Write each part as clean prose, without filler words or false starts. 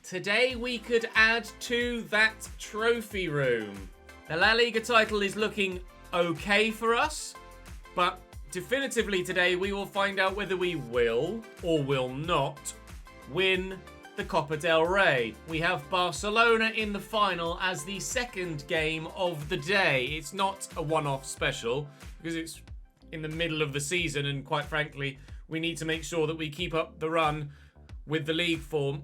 Today we could add to that trophy room. The La Liga title is looking okay for us, but definitively today we will find out whether we will or will not win the Copa del Rey. We have Barcelona in the final as the second game of the day. It's not a one-off special because it's in the middle of the season, and quite frankly, we need to make sure that we keep up the run with the league form.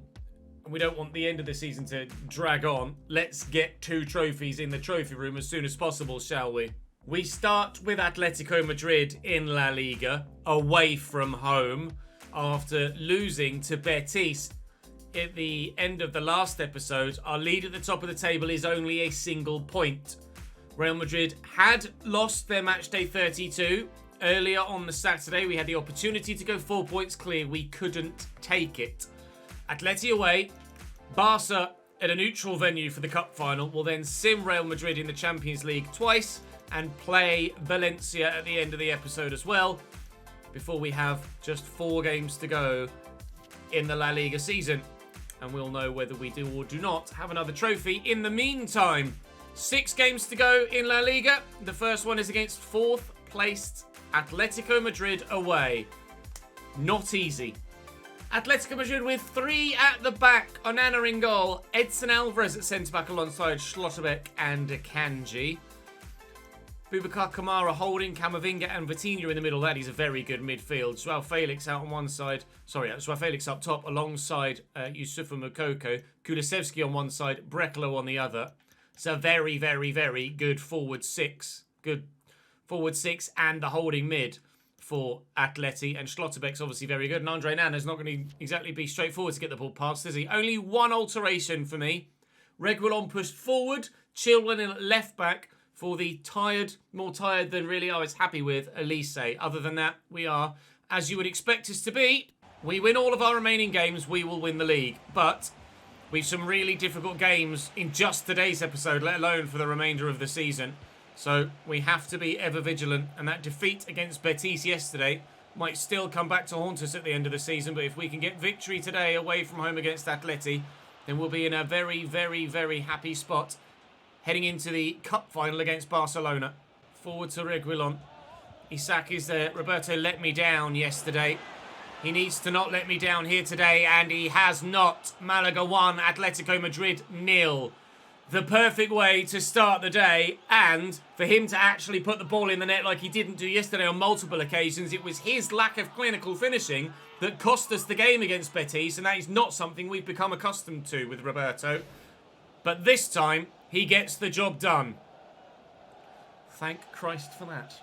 We don't want the end of the season to drag on. Let's get 2 trophies in the trophy room as soon as possible, shall we? We start with Atletico Madrid in La Liga, away from home, after losing to Betis at the end of the last episode. Our lead at the top of the table is only a single point. Real Madrid had lost their matchday 32. Earlier on the Saturday, we had the opportunity to go 4 points clear. We couldn't take it. Atleti away, Barca at a neutral venue for the cup final, will then sim Real Madrid in the Champions League twice and play Valencia at the end of the episode as well, before we have just 4 games to go in the La Liga season. And we'll know whether we do or do not have another trophy in the meantime. 6 games to go in La Liga. The first one is against 4th placed Atletico Madrid away. Not easy. Atletico Madrid with 3 at the back. Onana in goal. Edson Alvarez at centre-back alongside Schlotterbeck and Akanji. Boubacar Kamara holding Camavinga and Vitinha in the middle. That is a very good midfield. Joao Felix out on one side. Joao Felix up top alongside Youssoufa Moukoko. Kulusevski on one side, Brekalo on the other. It's a very, very, very good forward 6. Good forward 6 and the holding mid for Atleti, and Schlotterbeck's obviously very good, and Andre Nana's not going to exactly be straightforward to get the ball past, is he? Only one alteration for me. Reguilon pushed forward, Chilwell in at left back for the more tired than really I was happy with, Elise. Other than that, we are, as you would expect us to be. We win all of our remaining games, we will win the league, but we've some really difficult games in just today's episode, let alone for the remainder of the season. So we have to be ever vigilant, and that defeat against Betis yesterday might still come back to haunt us at the end of the season, but if we can get victory today away from home against Atleti, then we'll be in a very, very, very happy spot heading into the cup final against Barcelona. Forward to Reguilon. Isak is there. Roberto let me down yesterday. He needs to not let me down here today, and he has not. Malaga 1, Atletico Madrid 0. The perfect way to start the day, and for him to actually put the ball in the net like he didn't do yesterday on multiple occasions. It was his lack of clinical finishing that cost us the game against Betis, and that is not something we've become accustomed to with Roberto. But this time, he gets the job done. Thank Christ for that.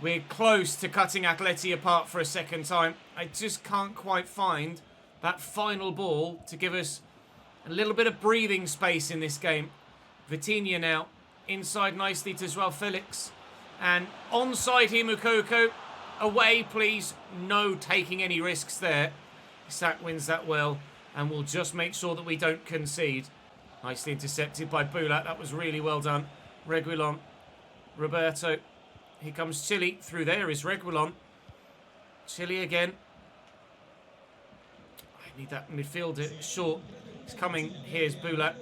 We're close to cutting Atleti apart for a second time. I just can't quite find that final ball to give us a little bit of breathing space in this game. Vitinha now inside nicely to Joao Felix, and onside here Moukoko. Away please, no taking any risks there. Isak wins that well, and we'll just make sure that we don't concede. Nicely intercepted by Bulat, that was really well done. Reguilon, Roberto, here comes Chile, through there is Reguilon. Chile again. I need that midfielder short. He's coming. Here's Bulat.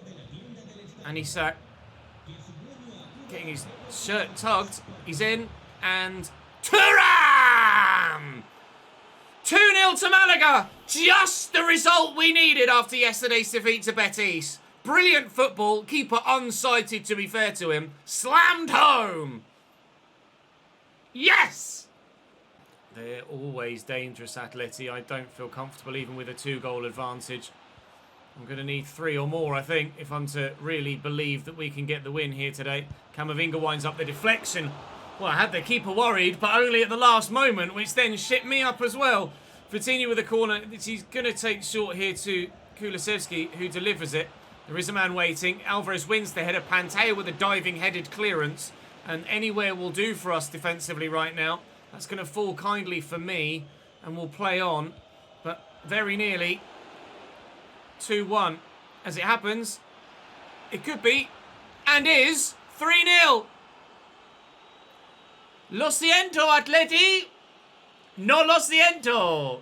And Isak getting his shirt tugged. He's in. And Thuram! 2-0 to Malaga. Just the result we needed after yesterday's defeat to Betis. Brilliant football. Keeper unsighted, to be fair to him. Slammed home. Yes! They're always dangerous, Atleti. I don't feel comfortable even with a 2-goal advantage. I'm going to need 3 or more, I think, if I'm to really believe that we can get the win here today. Camavinga winds up the deflection. Well, I had the keeper worried, but only at the last moment, which then shipped me up as well. Vitinha with a corner. He's going to take short here to Kulusevski, who delivers it. There is a man waiting. Alvarez wins the header. Pantea with a diving headed clearance. And anywhere will do for us defensively right now. That's going to fall kindly for me, and we'll play on. But very nearly 2-1. As it happens, it could be, and is, 3-0. Lo siento, Atleti. No lo siento.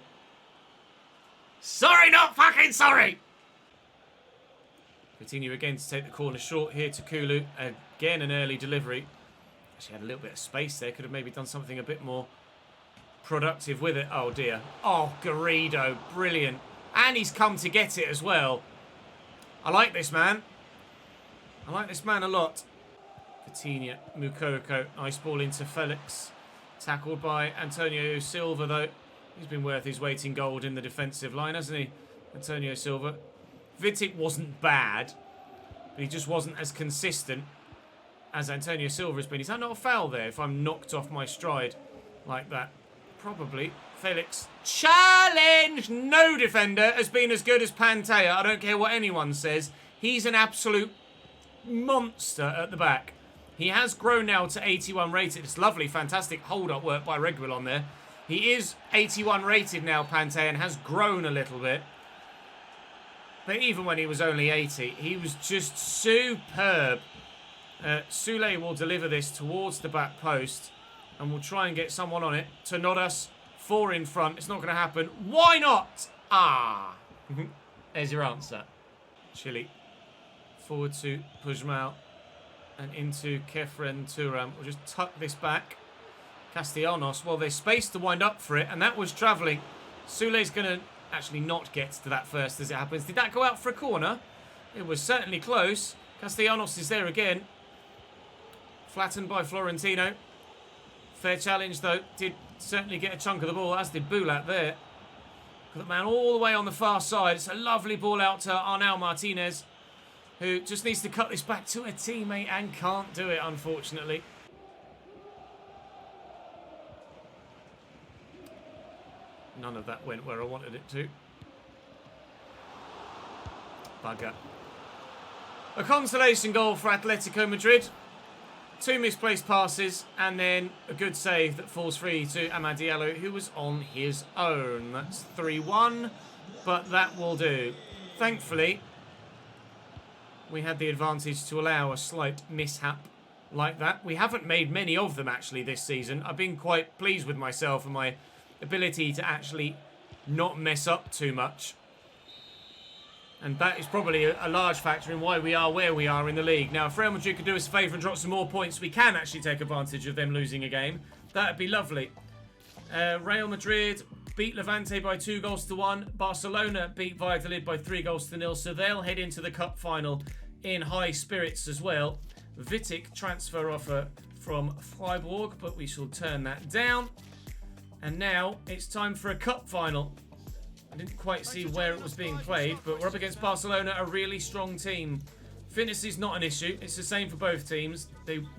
Sorry, not fucking sorry. Coutinho again to take the corner short here to Kulu. Again, an early delivery. Actually had a little bit of space there. Could have maybe done something a bit more productive with it. Oh, dear. Oh, Garrido. Brilliant. And he's come to get it as well. I like this man. I like this man a lot. Coutinho, Mukoko. Nice ball into Felix. Tackled by Antonio Silva, though. He's been worth his weight in gold in the defensive line, hasn't he? Antonio Silva. Vitic wasn't bad, but he just wasn't as consistent as Antonio Silva has been. Is that not a foul there if I'm knocked off my stride like that? Probably. Felix. Challenge! No defender has been as good as Pantea. I don't care what anyone says. He's an absolute monster at the back. He has grown now to 81 rated. It's lovely, fantastic hold-up work by Reguilon there. He is 81 rated now, Pantea, and has grown a little bit. But even when he was only 80, he was just superb. Soulé will deliver this towards the back post. And we'll try and get someone on it to nod us 4 in front. It's not going to happen. Why not? Ah. There's your answer. Chile. Forward to Pujmal. And into Kefren Turam. We'll just tuck this back. Castellanos. Well, there's space to wind up for it. And that was travelling. Soulé's going to actually not get to that first as it happens. Did that go out for a corner? It was certainly close. Castellanos is there again. Flattened by Florentino. Fair challenge, though. Did certainly get a chunk of the ball, as did Bulat there. Got the man all the way on the far side. It's a lovely ball out to Arnau Martinez, who just needs to cut this back to a teammate and can't do it, unfortunately. None of that went where I wanted it to. Bugger. A consolation goal for Atletico Madrid. 2 misplaced passes and then a good save that falls free to Amad Diallo, who was on his own. That's 3-1, but that will do. Thankfully, we had the advantage to allow a slight mishap like that. We haven't made many of them, actually, this season. I've been quite pleased with myself and my ability to actually not mess up too much. And that is probably a large factor in why we are where we are in the league. Now, if Real Madrid could do us a favour and drop some more points, we can actually take advantage of them losing a game. That would be lovely. Real Madrid beat Levante by 2-1. Barcelona beat Valladolid by 3-0. So they'll head into the cup final in high spirits as well. Vitic transfer offer from Freiburg, but we shall turn that down. And now it's time for a cup final. I didn't quite see where it was being played, but we're up against Barcelona, a really strong team. Fitness is not an issue. It's the same for both teams.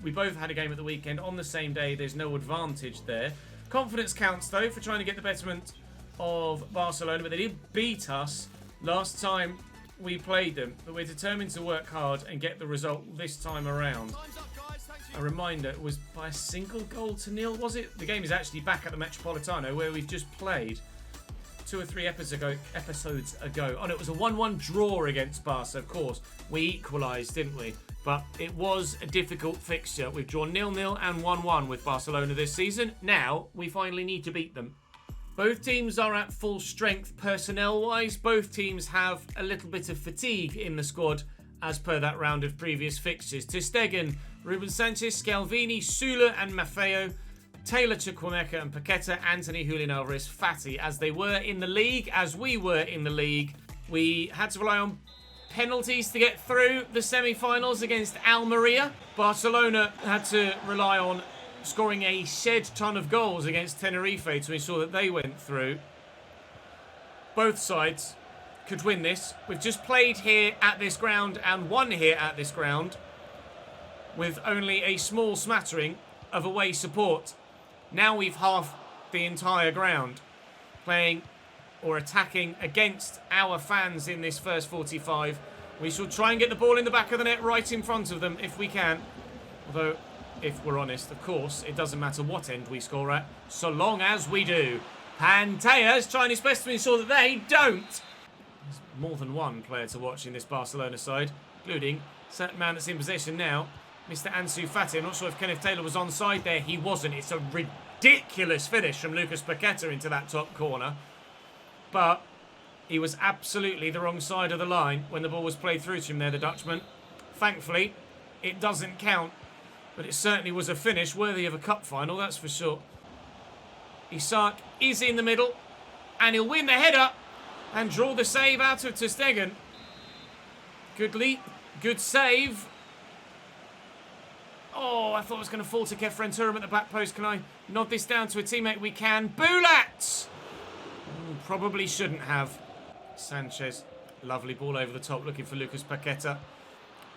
We both had a game at the weekend on the same day. There's no advantage there. Confidence counts, though, for trying to get the betterment of Barcelona, but they did beat us last time we played them. But we're determined to work hard and get the result this time around. A reminder, it was by a single goal to nil, was it? The game is actually back at the Metropolitano, where we've just played 2 or 3 episodes ago. Oh, no, it was a 1-1 draw against Barca, of course. We equalised, didn't we? But it was a difficult fixture. We've drawn 0-0 and 1-1 with Barcelona this season. Now, we finally need to beat them. Both teams are at full strength personnel-wise. Both teams have a little bit of fatigue in the squad, as per that round of previous fixtures. Ter Stegen, Ruben Sanchez, Scalvini, Sula and Maffeo, Taylor, Chukwuemeka and Paqueta, Anthony, Julian Alvarez, Fati. As they were in the league, as we were in the league, we had to rely on penalties to get through the semi-finals against Almeria. Barcelona had to rely on scoring a shed ton of goals against Tenerife to ensure that they went through. Both sides could win this. We've just played here at this ground and won here at this ground with only a small smattering of away support. Now we've halved the entire ground playing or attacking against our fans in this first 45. We shall try and get the ball in the back of the net right in front of them if we can. Although, if we're honest, of course, it doesn't matter what end we score at, so long as we do. Pantea is trying his best to ensure that they don't. There's more than one player to watch in this Barcelona side, including certain man that's in possession now, Mr. Ansu Fati. I'm not sure if Kenneth Taylor was onside there. He wasn't. It's a ridiculous finish from Lucas Paqueta into that top corner. But He was absolutely the wrong side of the line when the ball was played through to him there, the Dutchman. Thankfully, it doesn't count, but it certainly was a finish worthy of a cup final, that's for sure. Isak is in the middle, and he'll win the header and draw the save out of ter Stegen. Good leap, good save. Oh, I thought it was going to fall to Kefren Turam at the back post. Can I nod this down to a teammate? We can. Bulat! Probably shouldn't have. Sanchez, lovely ball over the top, looking for Lucas Paqueta.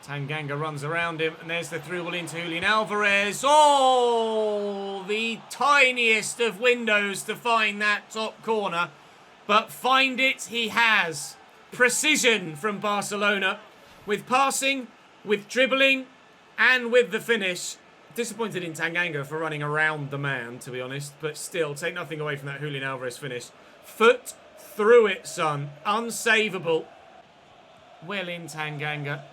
Tanganga runs around him, and there's the through ball into Julian Alvarez. Oh, the tiniest of windows to find that top corner, but find it he has. Precision from Barcelona, with passing, with dribbling, and with the finish. Disappointed in Tanganga for running around the man, to be honest, but still, take nothing away from that Julian Alvarez finish. Foot through it, son. Unsavable. Well in, Tanganga.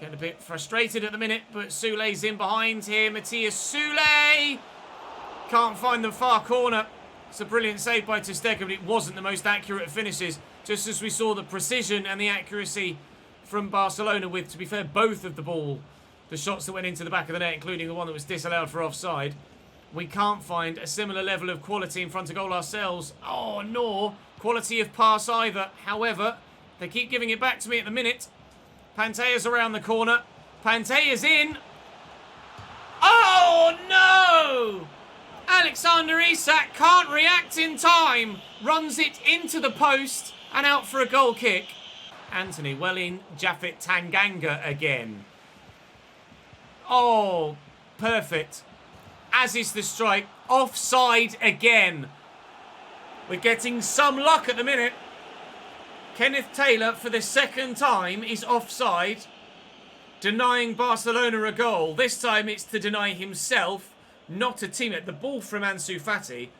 Getting a bit frustrated at the minute, but Soule's in behind here. Matthias Soule can't find the far corner. It's a brilliant save by ter Stegen, but it wasn't the most accurate of finishes. Just as we saw the precision and the accuracy from Barcelona with, to be fair, both of the shots that went into the back of the net, including the one that was disallowed for offside. We can't find a similar level of quality in front of goal ourselves. Oh, nor quality of pass either. However, they keep giving it back to me at the minute. Pantea's around the corner. Pantea's in. Oh, no! Alexander Isak can't react in time. Runs it into the post and out for a goal kick. Anthony well in. Japhet Tanganga again. Oh, perfect. As is the strike. Offside again. We're getting some luck at the minute. Kenneth Taylor, for the second time, is offside, denying Barcelona a goal. This time it's to deny himself, not a teammate. The ball from Ansu Fati,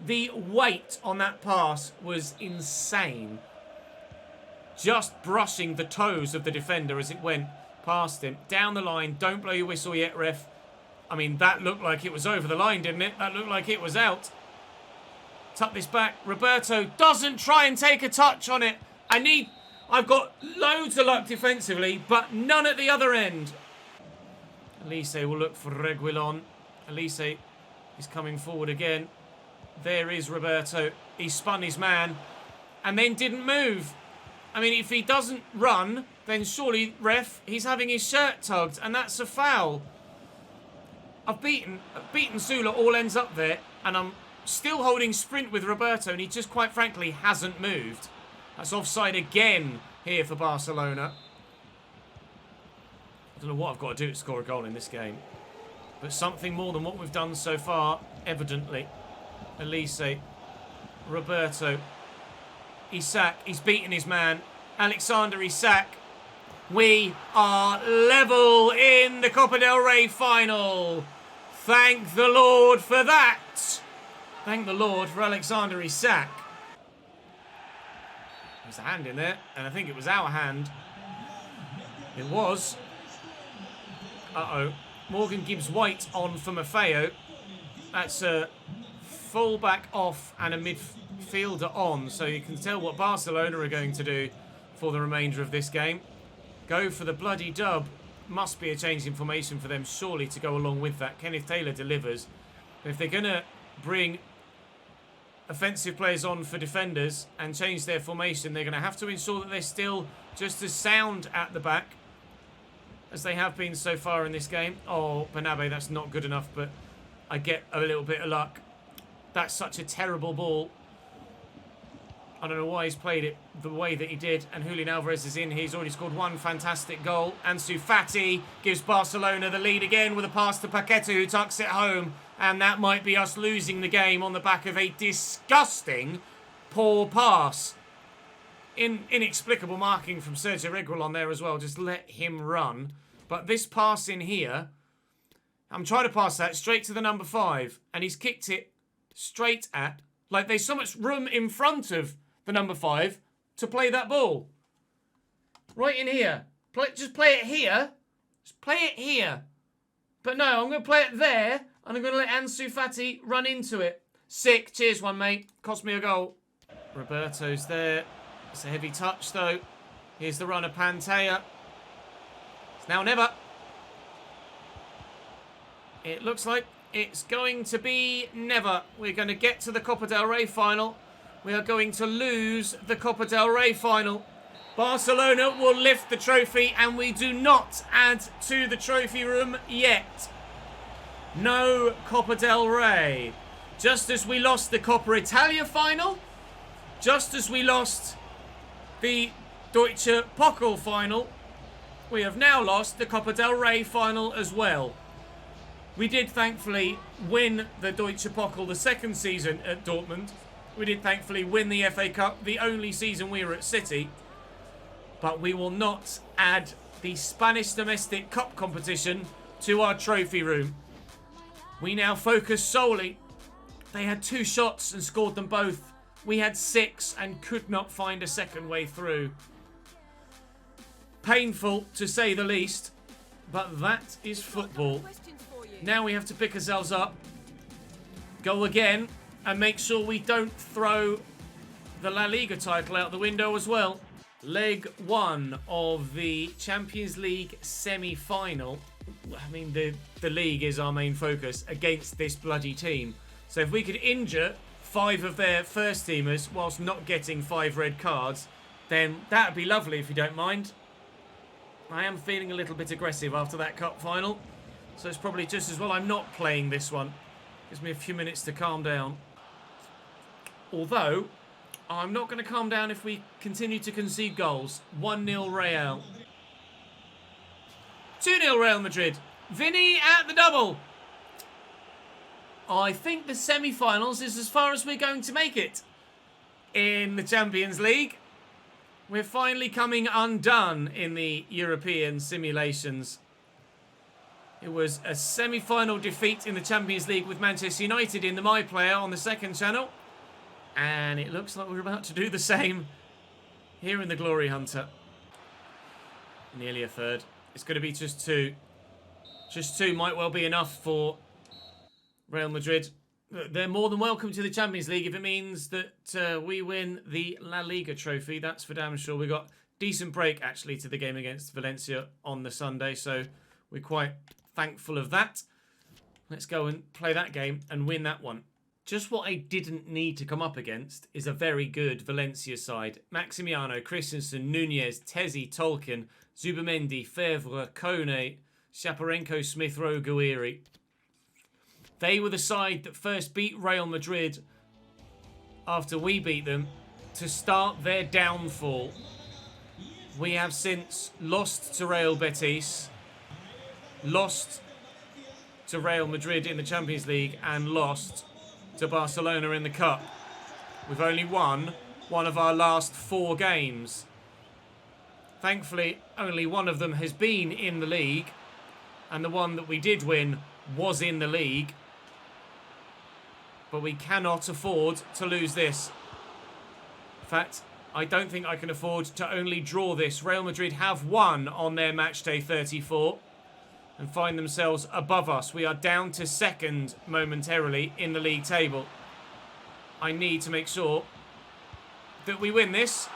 the weight on that pass was insane. Just brushing the toes of the defender as it went past him. Down the line, don't blow your whistle yet, ref. I mean, that looked like it was over the line, didn't it? That looked like it was out. Tuck this back. Roberto doesn't try and take a touch on it. I've got loads of luck defensively, but none at the other end. Elise will look for Reguilon. Elise is coming forward again. There is Roberto. He spun his man and then didn't move. I mean, if he doesn't run, then surely, ref, he's having his shirt tugged, and that's a foul. I've beaten Zula, all ends up there, and I'm still holding sprint with Roberto, and he just, quite frankly, hasn't moved. That's offside again here for Barcelona. I don't know what I've got to do to score a goal in this game, but something more than what we've done so far, evidently. Elise, Roberto, Isak, he's beaten his man. Alexander Isak. We are level in the Copa del Rey final. Thank the Lord for that. Thank the Lord for Alexander Isak. There's a hand in there, and I think it was our hand. It was. Uh-oh. Morgan Gibbs-White on for Maffeo. That's a full-back off and a midfielder on, so you can tell what Barcelona are going to do for the remainder of this game. Go for the bloody dub. Must be a change in formation for them, surely, to go along with that. Kenneth Taylor delivers. If they're going to bring offensive players on for defenders and change their formation, they're going to have to ensure that they're still just as sound at the back as they have been so far in this game. Oh, Bernabe, that's not good enough, but I get a little bit of luck. That's such a terrible ball. I don't know why he's played it the way that he did. And Julian Alvarez is in. He's already scored one fantastic goal. Ansu Fati gives Barcelona the lead again with a pass to Paqueta, who tucks it home. And that might be us losing the game on the back of a disgusting poor pass. Inexplicable marking from Sergio Reguilon there as well. Just let him run. But this pass in here, I'm trying to pass that straight to the number 5. And he's kicked it straight at... Like, there's so much room in front of the number 5 to play that ball. Right in here. Just play it here. Just play it here. But no, I'm going to play it there, and I'm going to let Ansu Fati run into it. Sick. Cheers, one, mate. Cost me a goal. Roberto's there. It's a heavy touch, though. Here's the runner, Pantea. It's now never. It looks like it's going to be never. We're going to get to the Copa del Rey final. We are going to lose the Copa del Rey final. Barcelona will lift the trophy, and we do not add to the trophy room yet. No Copa del Rey. Just as we lost the Coppa Italia final, just as we lost the Deutsche Pokal final, we have now lost the Copa del Rey final as well. We did thankfully win the Deutsche Pokal the second season at Dortmund. We did thankfully win the FA Cup the only season we were at City. But we will not add the Spanish domestic cup competition to our trophy room. We now focus solely. They had 2 shots and scored them both. We had 6 and could not find a second way through. Painful, to say the least, but that is football. Now we have to pick ourselves up, go again, and make sure we don't throw the La Liga title out the window as well. Leg 1 of the Champions League semi-final. I mean, the league is our main focus against this bloody team. So if we could injure 5 of their first teamers whilst not getting 5 red cards, then that would be lovely if you don't mind. I am feeling a little bit aggressive after that cup final. So it's probably just as well I'm not playing this one. Gives me a few minutes to calm down. Although, I'm not going to calm down if we continue to concede goals. 1-0 Real. 2-0 Real Madrid. Vinny at the double. I think the semi-finals is as far as we're going to make it in the Champions League. We're finally coming undone in the European simulations. It was a semi-final defeat in the Champions League with Manchester United in the My Player on the second channel. And it looks like we're about to do the same here in the GloryHunter. Nearly a third. It's going to be just 2. Just 2 might well be enough for Real Madrid. They're more than welcome to the Champions League if it means that we win the La Liga trophy. That's for damn sure. We got decent break, actually, to the game against Valencia on the Sunday. So we're quite thankful of that. Let's go and play that game and win that one. Just what I didn't need to come up against is a very good Valencia side. Maximiano, Christensen, Nunez, Tezzi, Tolkien, Zubamendi, Fevre, Kone, Shaparenko, Smith Rowe, Guiri. They were the side that first beat Real Madrid after we beat them to start their downfall. We have since lost to Real Betis, lost to Real Madrid in the Champions League, and lost to Barcelona in the Cup. We've only won one of our last 4 games. Thankfully, only one of them has been in the league, and the one that we did win was in the league. But we cannot afford to lose this. In fact, I don't think I can afford to only draw this. Real Madrid have won on their match day 34 and find themselves above us. We are down to second momentarily in the league table. I need to make sure that we win this.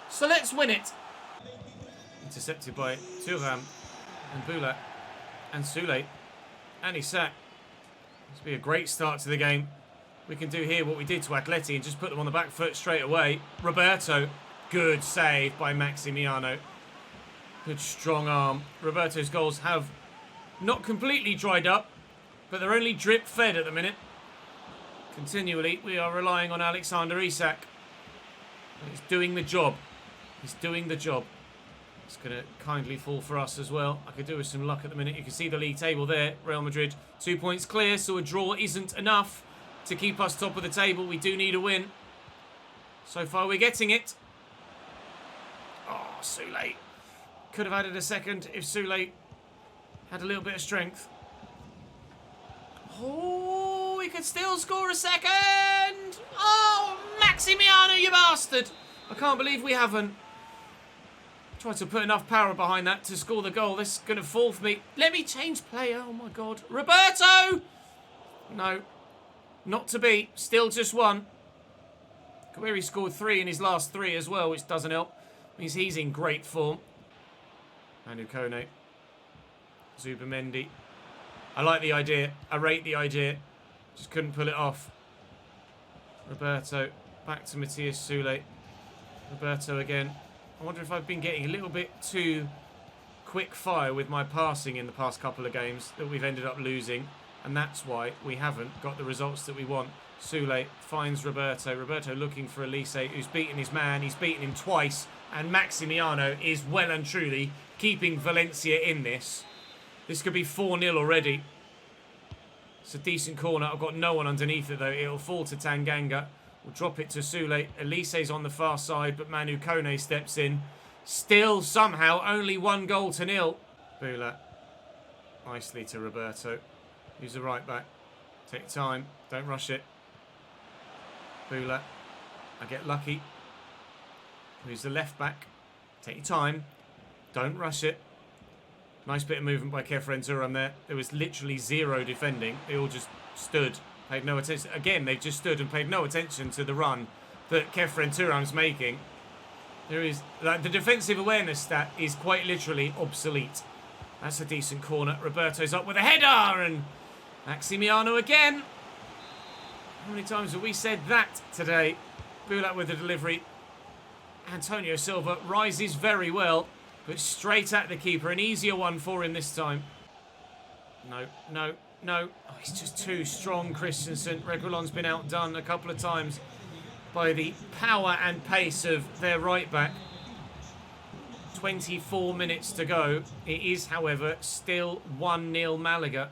So let's win it. Intercepted by Thuram and Bula and Soulé. And Isak. This will be a great start to the game. We can do here what we did to Atleti and just put them on the back foot straight away. Roberto. Good save by Maximiano. Good strong arm. Roberto's goals have not completely dried up, but they're only drip fed at the minute. Continually, we are relying on Alexander Isak. He's doing the job. He's doing the job. It's going to kindly fall for us as well. I could do with some luck at the minute. You can see the league table there. Real Madrid 2 points clear, so a draw isn't enough to keep us top of the table. We do need a win. So far, we're getting it. Oh, Soulé. Could have added a second if Soulé had a little bit of strength. Oh, we could still score a second. Oh, Maximiano, you bastard. I can't believe we haven't. Tried to put enough power behind that to score the goal. This is going to fall for me. Let me change player. Oh, my God. Roberto! No. Not to be. Still just 1. Query scored 3 in his last 3 as well, which doesn't help. Means he's in great form. Manu Kone. Zubamendi. I like the idea. I rate the idea. Just couldn't pull it off. Roberto. Back to Matthias Sule. Roberto again. I wonder if I've been getting a little bit too quick fire with my passing in the past couple of games that we've ended up losing. And that's why we haven't got the results that we want. Sule finds Roberto. Roberto looking for Elise, who's beaten his man. He's beaten him twice. And Maximiano is well and truly keeping Valencia in this. This could be 4-0 already. It's a decent corner. I've got no one underneath it, though. It'll fall to Tanganga. We'll drop it to Sule. Elise's on the far side, but Manu Kone steps in. Still, somehow, only 1-0. Bula. Nicely to Roberto. Who's the right back? Take time. Don't rush it. Bula. I get lucky. Who's the left back? Take your time. Don't rush it. Nice bit of movement by Kefren Turam there. There was literally 0 defending. They all just stood. Paid no attention. Again, they've just stood and paid no attention to the run that Kefren Turam's making. There is... Like, the defensive awareness stat is quite literally obsolete. That's a decent corner. Roberto's up with a header and... Maximiano again. How many times have we said that today? Bulak with the delivery. Antonio Silva rises very well, but straight at the keeper. An easier one for him this time. No. Oh, he's just too strong, Christensen. Reguilon's been outdone a couple of times by the power and pace of their right back. 24 minutes to go. It is, however, still 1-0 Malaga.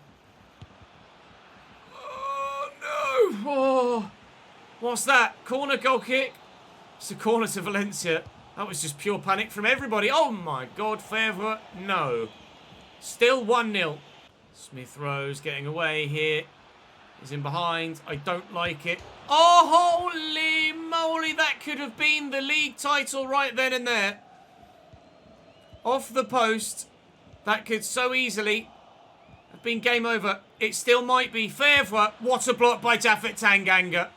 Oh, what's that? Corner goal kick? It's a corner to Valencia. That was just pure panic from everybody. Oh my God, Fevre. No. Still 1-0. Smith Rose getting away here. He's in behind. I don't like it. Oh, holy moly. That could have been the league title right then and there. Off the post. That could so easily have been game over. It still might be. Fevre. What a block by Japhet Tanganga.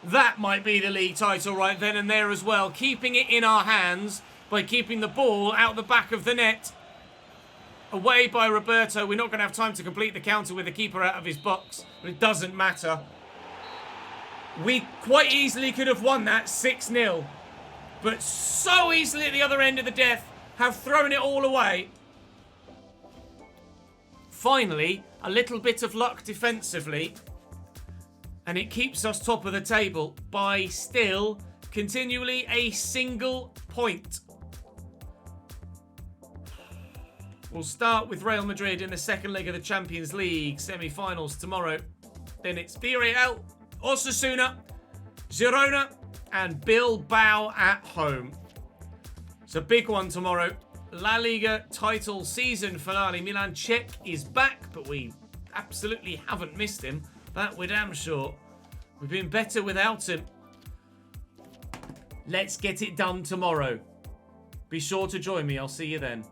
That might be the league title right then and there as well. Keeping it in our hands by keeping the ball out the back of the net. Away by Roberto. We're not going to have time to complete the counter with the keeper out of his box. But it doesn't matter. We quite easily could have won that 6-0. But so easily at the other end of the death have thrown it all away. Finally, a little bit of luck defensively. And it keeps us top of the table by still continually a single point. We'll start with Real Madrid in the second leg of the Champions League semi-finals tomorrow. Then it's Villarreal, Osasuna, Girona and Bilbao at home. It's a big one tomorrow. La Liga title season finale. Milan Cech is back, but we absolutely haven't missed him. That we're damn sure. We've been better without him. Let's get it done tomorrow. Be sure to join me. I'll see you then.